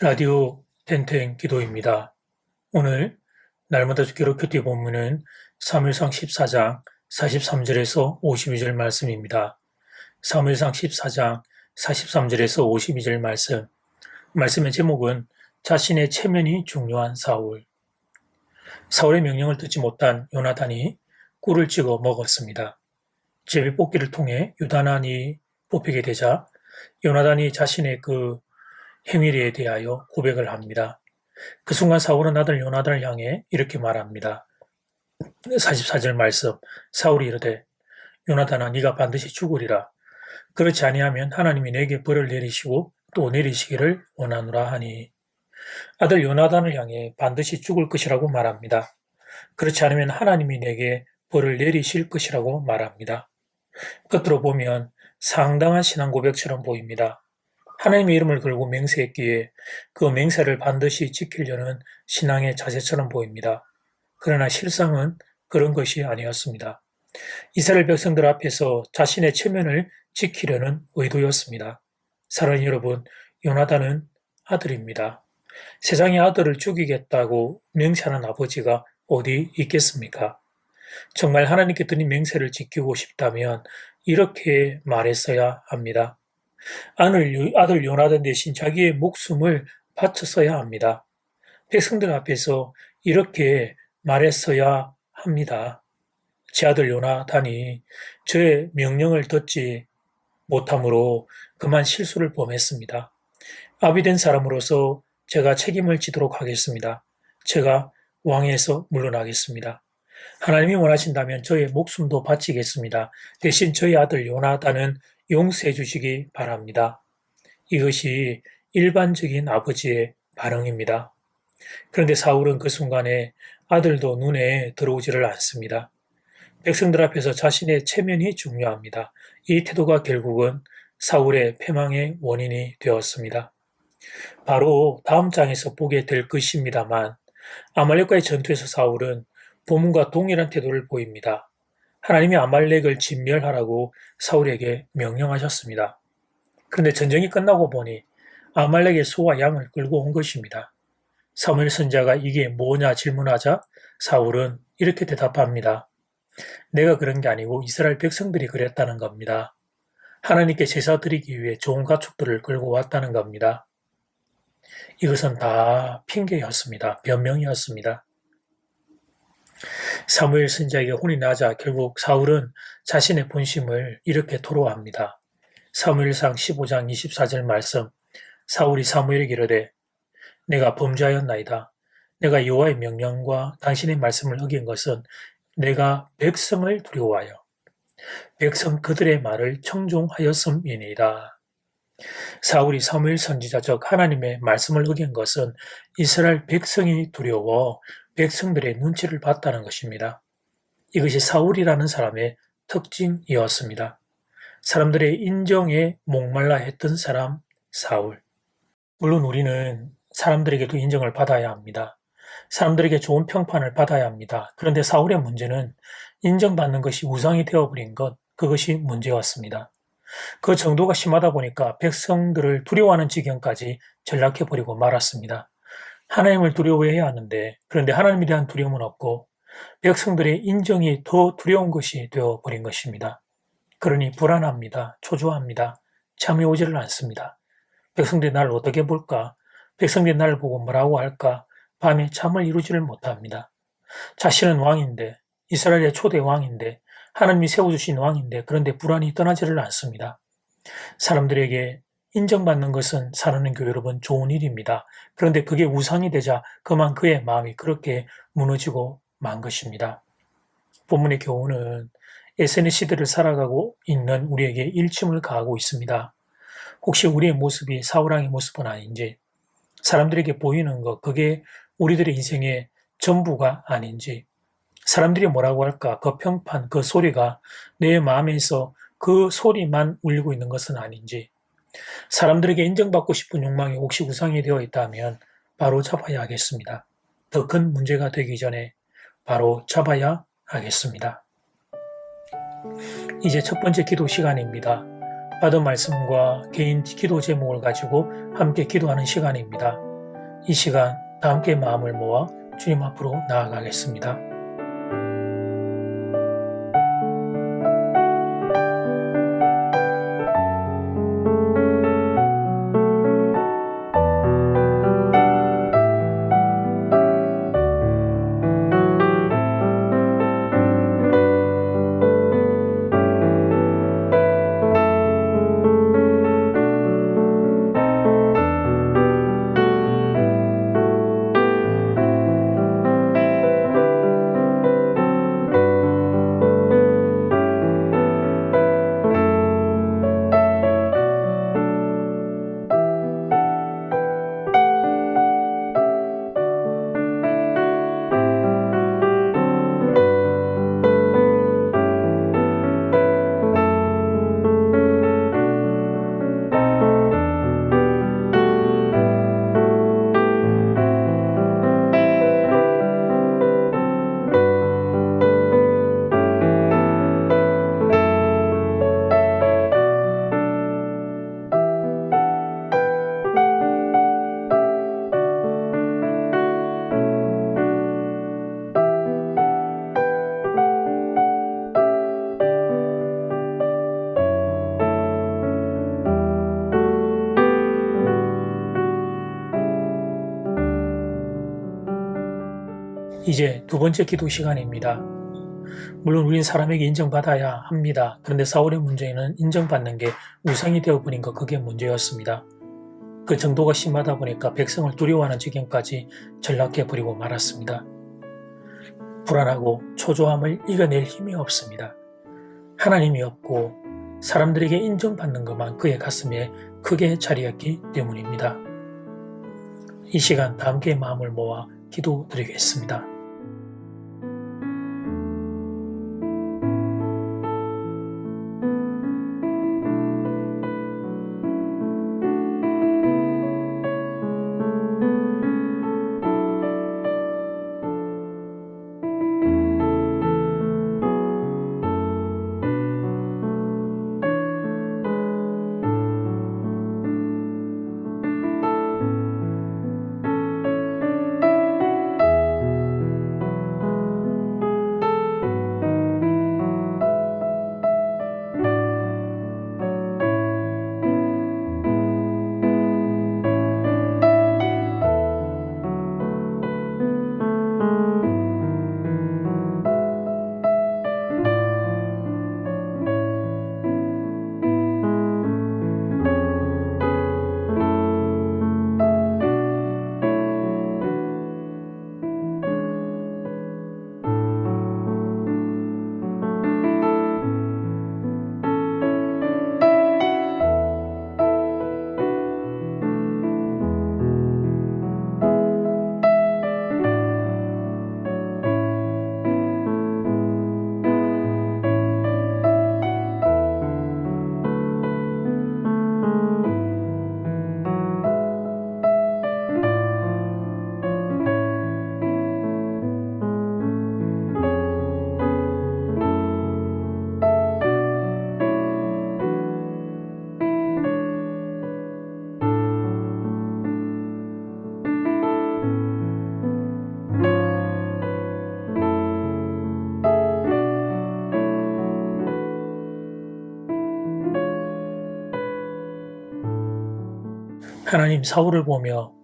라디오 텐텐 기도입니다. 오늘 날마다 주기로 큐티 본문은 사무엘상 14장 43절에서 52절 말씀입니다. 사무엘상 14장 43절에서 52절 말씀의 제목은 자신의 체면이 중요한 사울. 사울의 명령을 듣지 못한 요나단이 꿀을 찍어 먹었습니다. 제비뽑기를 통해 유다난이 뽑히게 되자 요나단이 자신의 그 행위에 대하여 고백을 합니다. 그 순간 사울은 아들 요나단을 향해 이렇게 말합니다. 44절 말씀. 사울이 이르되 요나단아 네가 반드시 죽으리라. 그렇지 아니하면 하나님이 내게 벌을 내리시고 또 내리시기를 원하노라 하니. 아들 요나단을 향해 반드시 죽을 것이라고 말합니다. 그렇지 않으면 하나님이 내게 벌을 내리실 것이라고 말합니다. 겉으로 보면 상당한 신앙 고백처럼 보입니다. 하나님의 이름을 걸고 맹세했기에 그 맹세를 반드시 지키려는 신앙의 자세처럼 보입니다. 그러나 실상은 그런 것이 아니었습니다. 이스라엘 백성들 앞에서 자신의 체면을 지키려는 의도였습니다. 사랑하는 여러분, 요나단은 아들입니다. 세상의 아들을 죽이겠다고 맹세하는 아버지가 어디 있겠습니까? 정말 하나님께 드린 맹세를 지키고 싶다면 이렇게 말했어야 합니다. 아들 요나단 대신 자기의 목숨을 바쳤어야 합니다. 백성들 앞에서 이렇게 말했어야 합니다. 제 아들 요나단이 저의 명령을 듣지 못함으로 그만 실수를 범했습니다. 아비된 사람으로서 제가 책임을 지도록 하겠습니다. 제가 왕에서 물러나겠습니다. 하나님이 원하신다면 저의 목숨도 바치겠습니다. 대신 저희 아들 요나단은 용서해 주시기 바랍니다. 이것이 일반적인 아버지의 반응입니다. 그런데 사울은 그 순간에 아들도 눈에 들어오지를 않습니다. 백성들 앞에서 자신의 체면이 중요합니다. 이 태도가 결국은 사울의 패망의 원인이 되었습니다. 바로 다음 장에서 보게 될 것입니다만 아말렉과의 전투에서 사울은 본문과 동일한 태도를 보입니다. 하나님이 아말렉을 진멸하라고 사울에게 명령하셨습니다. 그런데 전쟁이 끝나고 보니 아말렉의 소와 양을 끌고 온 것입니다. 사무엘 선지자가 이게 뭐냐 질문하자 사울은 이렇게 대답합니다. 내가 그런 게 아니고 이스라엘 백성들이 그랬다는 겁니다. 하나님께 제사 드리기 위해 좋은 가축들을 끌고 왔다는 겁니다. 이것은 다 핑계였습니다. 변명이었습니다. 사무엘 선지자에게 혼이 나자 결국 사울은 자신의 본심을 이렇게 토로합니다. 사무엘상 15장 24절 말씀. 사울이 사무엘에게 이르되 내가 범죄하였나이다. 내가 여호와의 명령과 당신의 말씀을 어긴 것은 내가 백성을 두려워하여 백성 그들의 말을 청종하였음이니이다. 사울이 사무엘 선지자 즉 하나님의 말씀을 어긴 것은 이스라엘 백성이 두려워 백성들의 눈치를 봤다는 것입니다. 이것이 사울이라는 사람의 특징이었습니다. 사람들의 인정에 목말라 했던 사람 사울. 물론 우리는 사람들에게도 인정을 받아야 합니다. 사람들에게 좋은 평판을 받아야 합니다. 그런데 사울의 문제는 인정받는 것이 우상이 되어버린 것, 그것이 문제였습니다. 그 정도가 심하다 보니까 백성들을 두려워하는 지경까지 전락해버리고 말았습니다. 하나님을 두려워해야 하는데 그런데 하나님에 대한 두려움은 없고 백성들의 인정이 더 두려운 것이 되어버린 것입니다. 그러니 불안합니다. 초조합니다. 잠이 오지를 않습니다. 백성들이 나를 어떻게 볼까? 백성들이 나를 보고 뭐라고 할까? 밤에 잠을 이루지를 못합니다. 자신은 왕인데 이스라엘의 초대 왕인데 하나님이 세워주신 왕인데 그런데 불안이 떠나지를 않습니다. 사람들에게 인정받는 것은 사랑하는 교회 여러분 좋은 일입니다. 그런데 그게 우상이 되자 그만 그의 마음이 그렇게 무너지고 만 것입니다. 본문의 교훈은 SNS 시대를 살아가고 있는 우리에게 일침을 가하고 있습니다. 혹시 우리의 모습이 사울왕의 모습은 아닌지, 사람들에게 보이는 것, 그게 우리들의 인생의 전부가 아닌지, 사람들이 뭐라고 할까, 그 평판, 그 소리가 내 마음에서 그 소리만 울리고 있는 것은 아닌지, 사람들에게 인정받고 싶은 욕망이 혹시 우상이 되어 있다면 바로 잡아야 하겠습니다. 더 큰 문제가 되기 전에 바로 잡아야 하겠습니다. 이제 첫 번째 기도 시간입니다. 받은 말씀과 개인 기도 제목을 가지고 함께 기도하는 시간입니다. 이 시간 다 함께 마음을 모아 주님 앞으로 나아가겠습니다. 이제 두 번째 기도 시간입니다. 물론 우린 사람에게 인정받아야 합니다. 그런데 사울의 문제는 인정받는 게 우상이 되어버린 것, 그게 문제였습니다. 그 정도가 심하다 보니까 백성을 두려워하는 지경까지 전락해버리고 말았습니다. 불안하고 초조함을 이겨낼 힘이 없습니다. 하나님이 없고 사람들에게 인정받는 것만 그의 가슴에 크게 자리했기 때문입니다. 이 시간 다 함께 마음을 모아 기도드리겠습니다. 하나님, 사울을 보며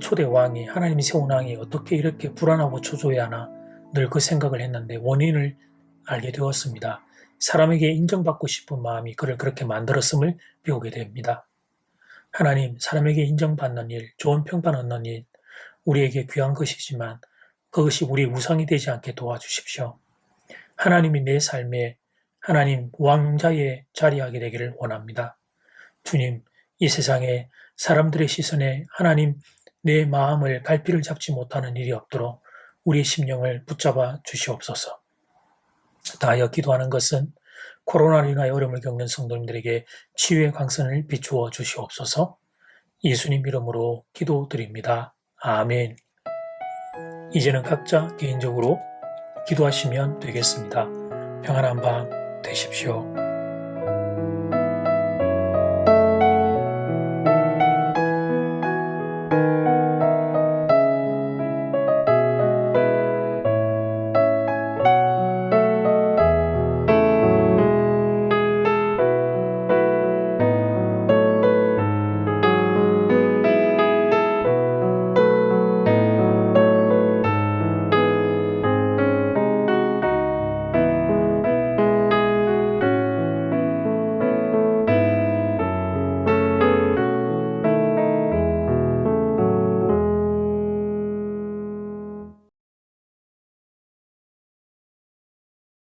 초대 왕이, 하나님이 세운 왕이 어떻게 이렇게 불안하고 초조해 하나 늘 그 생각을 했는데 원인을 알게 되었습니다. 사람에게 인정받고 싶은 마음이 그를 그렇게 만들었음을 배우게 됩니다. 하나님, 사람에게 인정받는 일, 좋은 평판 얻는 일, 우리에게 귀한 것이지만 그것이 우리 우상이 되지 않게 도와주십시오. 하나님이 내 삶에 하나님 왕자에 자리하게 되기를 원합니다. 주님, 이 세상에 사람들의 시선에 하나님 내 마음을 갈피를 잡지 못하는 일이 없도록 우리의 심령을 붙잡아 주시옵소서. 다하여 기도하는 것은 코로나로 인하여 어려움을 겪는 성도님들에게 치유의 광선을 비추어 주시옵소서. 예수님 이름으로 기도드립니다. 아멘. 이제는 각자 개인적으로 기도하시면 되겠습니다. 평안한 밤 되십시오.